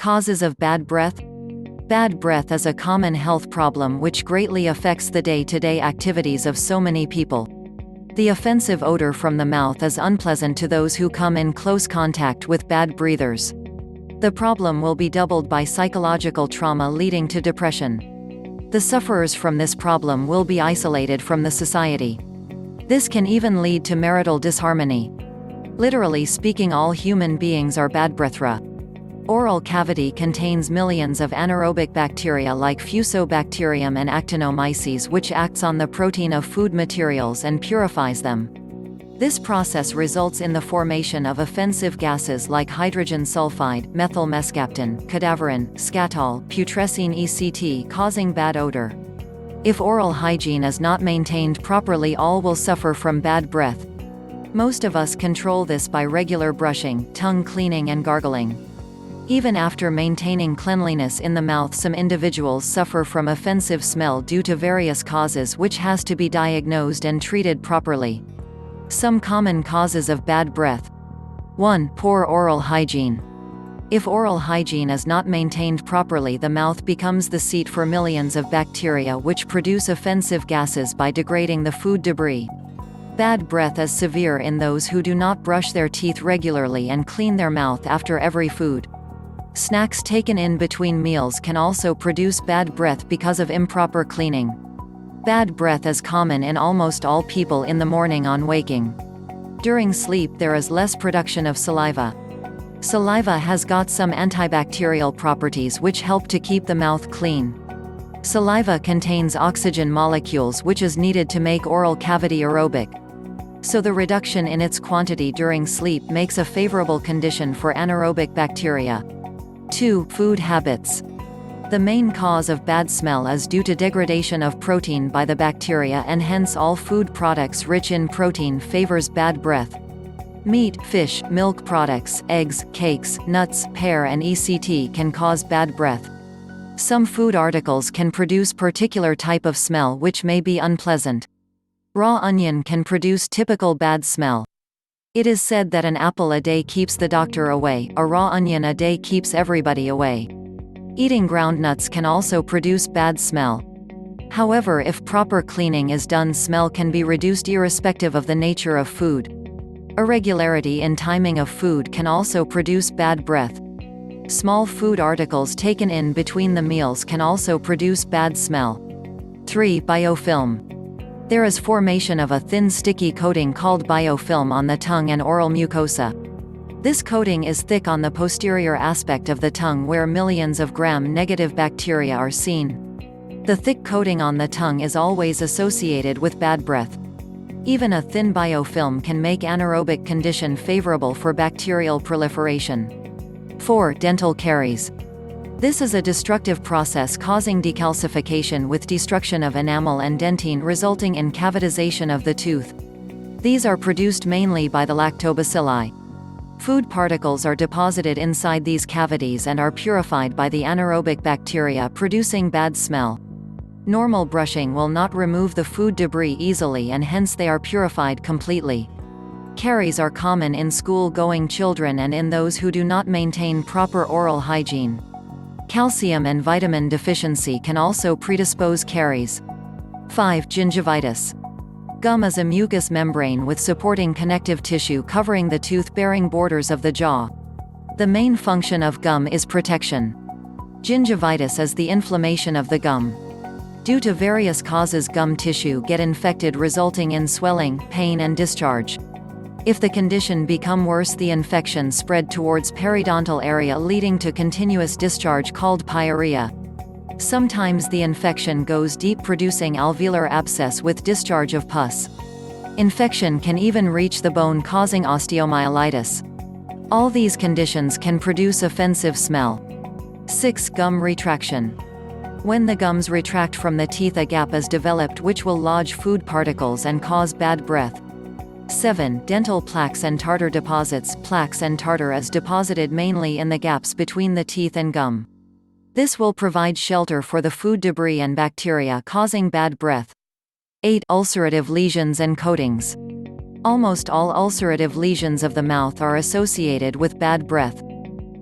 Causes of bad breath. Bad breath is a common health problem which greatly affects the day-to-day activities of so many people. The offensive odor from the mouth is unpleasant to those who come in close contact with bad breathers. The problem will be doubled by psychological trauma leading to depression. The sufferers from this problem will be isolated from the society. This can even lead to marital disharmony. Literally speaking, all human beings are bad breathra. Oral cavity contains millions of anaerobic bacteria like Fusobacterium and Actinomyces, which acts on the protein of food materials and purifies them. This process results in the formation of offensive gases like hydrogen sulfide, methylmescaptan, cadaverin, scatol, putrescine ECT, causing bad odor. If oral hygiene is not maintained properly, all will suffer from bad breath. Most of us control this by regular brushing, tongue cleaning and gargling. Even after maintaining cleanliness in the mouth, some individuals suffer from offensive smell due to various causes, which has to be diagnosed and treated properly. Some common causes of bad breath. 1. Poor oral hygiene. If oral hygiene is not maintained properly, the mouth becomes the seat for millions of bacteria which produce offensive gases by degrading the food debris. Bad breath is severe in those who do not brush their teeth regularly and clean their mouth after every food. Snacks taken in between meals can also produce bad breath because of improper cleaning. Bad breath is common in almost all people in the morning on waking. During sleep, there is less production of saliva. Saliva has got some antibacterial properties which help to keep the mouth clean. Saliva contains oxygen molecules which is needed to make oral cavity aerobic. So the reduction in its quantity during sleep makes a favorable condition for anaerobic bacteria. 2. Food habits. The main cause of bad smell is due to degradation of protein by the bacteria, and hence all food products rich in protein favors bad breath. Meat, fish, milk products, eggs, cakes, nuts, pear and ECT can cause bad breath. Some food articles can produce particular type of smell which may be unpleasant. Raw onion can produce typical bad smell. It is said that an apple a day keeps the doctor away, a raw onion a day keeps everybody away. Eating ground nuts can also produce bad smell. However, if proper cleaning is done, smell can be reduced irrespective of the nature of food. Irregularity in timing of food can also produce bad breath. Small food articles taken in between the meals can also produce bad smell. 3. Biofilm. There is formation of a thin sticky coating called biofilm on the tongue and oral mucosa. This coating is thick on the posterior aspect of the tongue where millions of gram-negative bacteria are seen. The thick coating on the tongue is always associated with bad breath. Even a thin biofilm can make anaerobic condition favorable for bacterial proliferation. 4. Dental caries. This is a destructive process causing decalcification with destruction of enamel and dentine, resulting in cavitization of the tooth. These are produced mainly by the lactobacilli. Food particles are deposited inside these cavities and are purified by the anaerobic bacteria, producing bad smell. Normal brushing will not remove the food debris easily, and hence they are purified completely. Caries are common in school-going children and in those who do not maintain proper oral hygiene. Calcium and vitamin deficiency can also predispose caries. 5. Gingivitis. Gum is a mucous membrane with supporting connective tissue covering the tooth-bearing borders of the jaw. The main function of gum is protection. Gingivitis is the inflammation of the gum. Due to various causes, gum tissue get infected, resulting in swelling, pain and discharge. If the condition become worse, the infection spread towards periodontal area, leading to continuous discharge called pyorrhea. Sometimes the infection goes deep, producing alveolar abscess with discharge of pus. Infection can even reach the bone, causing osteomyelitis. All these conditions can produce offensive smell. 6. Gum retraction. When the gums retract from the teeth, a gap is developed which will lodge food particles and cause bad breath. 7. Dental plaques and tartar deposits. Plaques and tartar is deposited mainly in the gaps between the teeth and gum. This will provide shelter for the food debris and bacteria, causing bad breath. 8. Ulcerative lesions and coatings. Almost all ulcerative lesions of the mouth are associated with bad breath.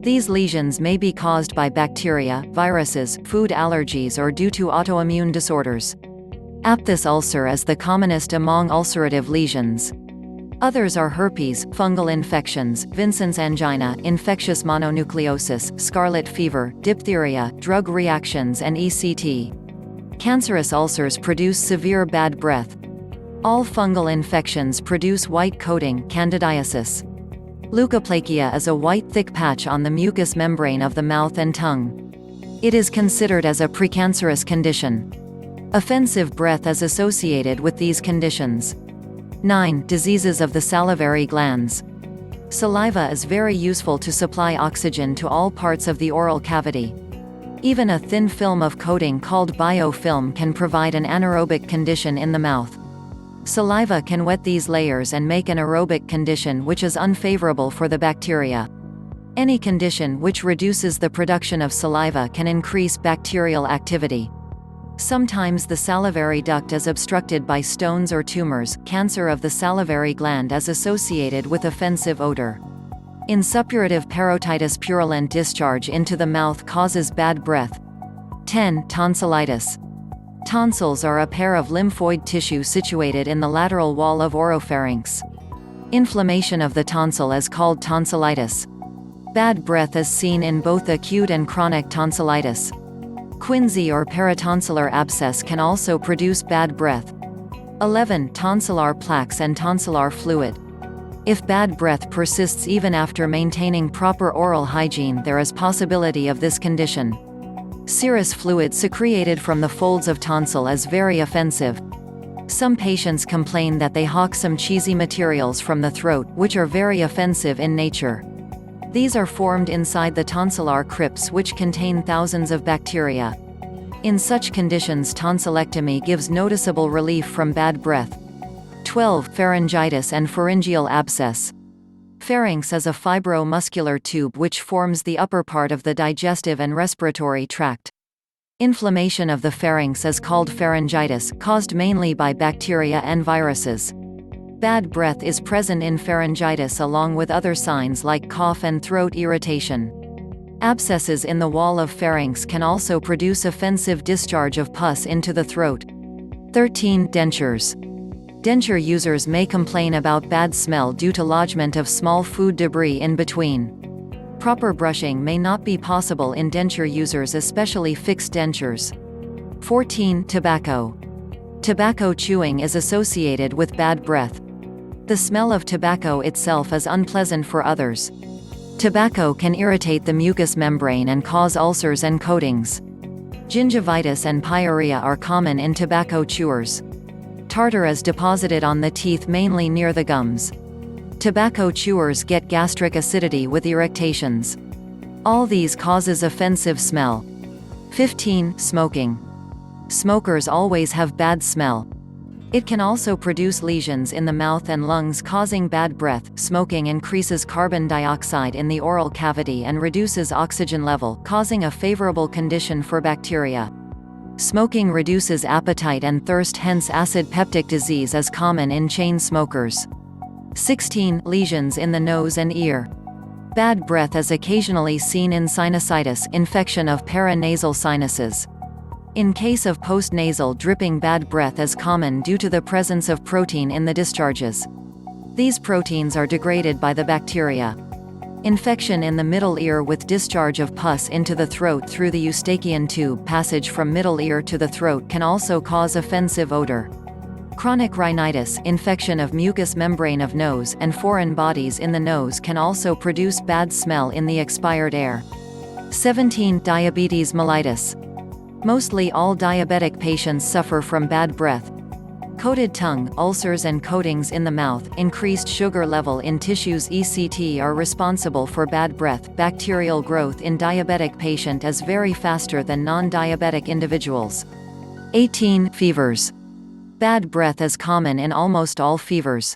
These lesions may be caused by bacteria, viruses, food allergies, or due to autoimmune disorders. Aphthous ulcer is the commonest among ulcerative lesions. Others are herpes, fungal infections, Vincent's angina, infectious mononucleosis, scarlet fever, diphtheria, drug reactions, and ECT. Cancerous ulcers produce severe bad breath. All fungal infections produce white coating, candidiasis. Leukoplakia is a white thick patch on the mucous membrane of the mouth and tongue. It is considered as a precancerous condition. Offensive breath is associated with these conditions. 9. Diseases of the salivary glands. Saliva is very useful to supply oxygen to all parts of the oral cavity. Even a thin film of coating called biofilm can provide an anaerobic condition in the mouth. Saliva can wet these layers and make an aerobic condition which is unfavorable for the bacteria. Any condition which reduces the production of saliva can increase bacterial activity. Sometimes the salivary duct is obstructed by stones or tumors. Cancer of the salivary gland is associated with offensive odor. In suppurative parotitis, purulent discharge into the mouth causes bad breath. 10. Tonsillitis. Tonsils are a pair of lymphoid tissue situated in the lateral wall of oropharynx. Inflammation of the tonsil is called tonsillitis. Bad breath is seen in both acute and chronic tonsillitis. Quinsy or paratonsillar abscess can also produce bad breath. 11. Tonsillar plaques and tonsillar fluid. If bad breath persists even after maintaining proper oral hygiene, there is possibility of this condition. Serous fluid secreted from the folds of tonsil is very offensive. Some patients complain that they hawk some cheesy materials from the throat, which are very offensive in nature. These are formed inside the tonsillar crypts, which contain thousands of bacteria. In such conditions, tonsillectomy gives noticeable relief from bad breath. 12. Pharyngitis and pharyngeal abscess. Pharynx is a fibro-muscular tube which forms the upper part of the digestive and respiratory tract. Inflammation of the pharynx is called pharyngitis, caused mainly by bacteria and viruses. Bad breath is present in pharyngitis along with other signs like cough and throat irritation. Abscesses in the wall of pharynx can also produce offensive discharge of pus into the throat. 13. Dentures. Denture users may complain about bad smell due to lodgement of small food debris in between. Proper brushing may not be possible in denture users, especially fixed dentures. 14. Tobacco. Tobacco chewing is associated with bad breath. The smell of tobacco itself is unpleasant for others. Tobacco can irritate the mucous membrane and cause ulcers and coatings. Gingivitis and pyorrhea are common in tobacco chewers. Tartar is deposited on the teeth mainly near the gums. Tobacco chewers get gastric acidity with eructations. All these causes offensive smell. 15. Smoking. Smokers always have bad smell. It can also produce lesions in the mouth and lungs causing bad breath. Smoking increases carbon dioxide in the oral cavity and reduces oxygen level, causing a favorable condition for bacteria. Smoking reduces appetite and thirst, hence acid peptic disease is common in chain smokers. 16. Lesions in the nose and ear. Bad breath is occasionally seen in sinusitis, infection of paranasal sinuses. In case of postnasal dripping, bad breath is common due to the presence of protein in the discharges. These proteins are degraded by the bacteria. Infection in the middle ear with discharge of pus into the throat through the eustachian tube passage from middle ear to the throat can also cause offensive odor. Chronic rhinitis, infection of mucous membrane of nose and foreign bodies in the nose, can also produce bad smell in the expired air. 17. Diabetes mellitus. Mostly all diabetic patients suffer from bad breath. Coated tongue, ulcers and coatings in the mouth, increased sugar level in tissues etc. are responsible for bad breath. Bacterial growth in diabetic patient is very faster than non-diabetic individuals. 18. Fevers. Bad breath is common in almost all fevers.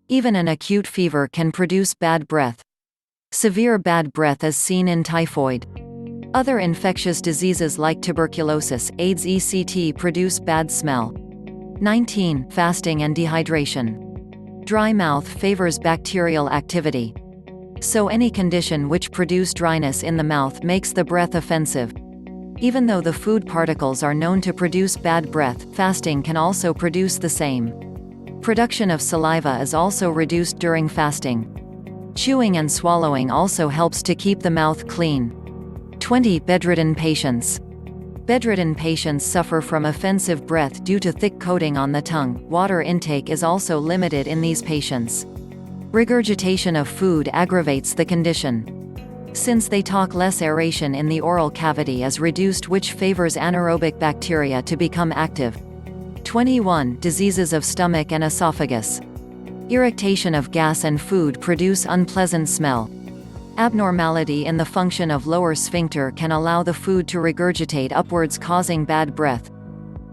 Even an acute fever can produce bad breath. Severe bad breath is seen in typhoid. Other infectious diseases like tuberculosis, AIDS etc. produce bad smell. 19. Fasting and dehydration. Dry mouth favors bacterial activity. So any condition which produce dryness in the mouth makes the breath offensive. Even though the food particles are known to produce bad breath, fasting can also produce the same. Production of saliva is also reduced during fasting. Chewing and swallowing also helps to keep the mouth clean. 20. Bedridden patients. Bedridden patients suffer from offensive breath due to thick coating on the tongue. Water intake is also limited in these patients. Regurgitation of food aggravates the condition. Since they talk, less aeration in the oral cavity is reduced, which favors anaerobic bacteria to become active. 21. Diseases of stomach and esophagus. Irritation of gas and food produce unpleasant smell. Abnormality in the function of lower sphincter can allow the food to regurgitate upwards, causing bad breath.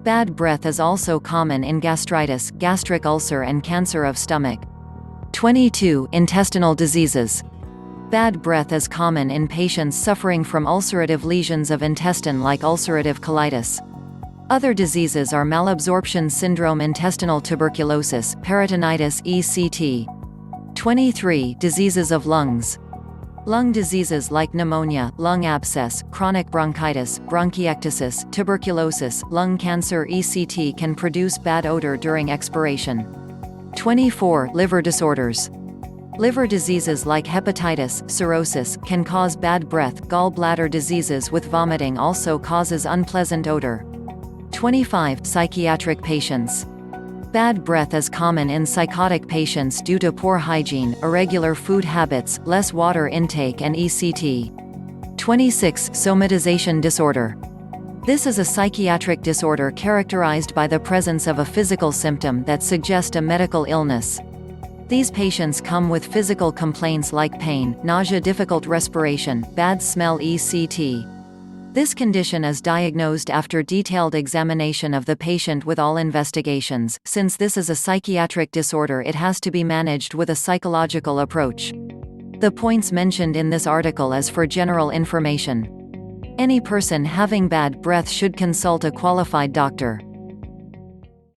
Bad breath is also common in gastritis, gastric ulcer and cancer of stomach. 22. Intestinal diseases. Bad breath is common in patients suffering from ulcerative lesions of intestine like ulcerative colitis. Other diseases are malabsorption syndrome, intestinal tuberculosis, peritonitis, ECT. 23. Diseases of lungs. Lung diseases like pneumonia, lung abscess, chronic bronchitis, bronchiectasis, tuberculosis, lung cancer, ECT can produce bad odor during expiration. 24. Liver disorders. Liver diseases like hepatitis, cirrhosis, can cause bad breath. Gallbladder diseases with vomiting also causes unpleasant odor. 25. Psychiatric patients. Bad breath is common in psychotic patients due to poor hygiene, irregular food habits, less water intake and ECT. 26. Somatization disorder. This is a psychiatric disorder characterized by the presence of a physical symptom that suggests a medical illness. These patients come with physical complaints like pain, nausea, difficult respiration, bad smell, ECT. This condition is diagnosed after detailed examination of the patient with all investigations. Since this is a psychiatric disorder, it has to be managed with a psychological approach. The points mentioned in this article is for general information. Any person having bad breath should consult a qualified doctor.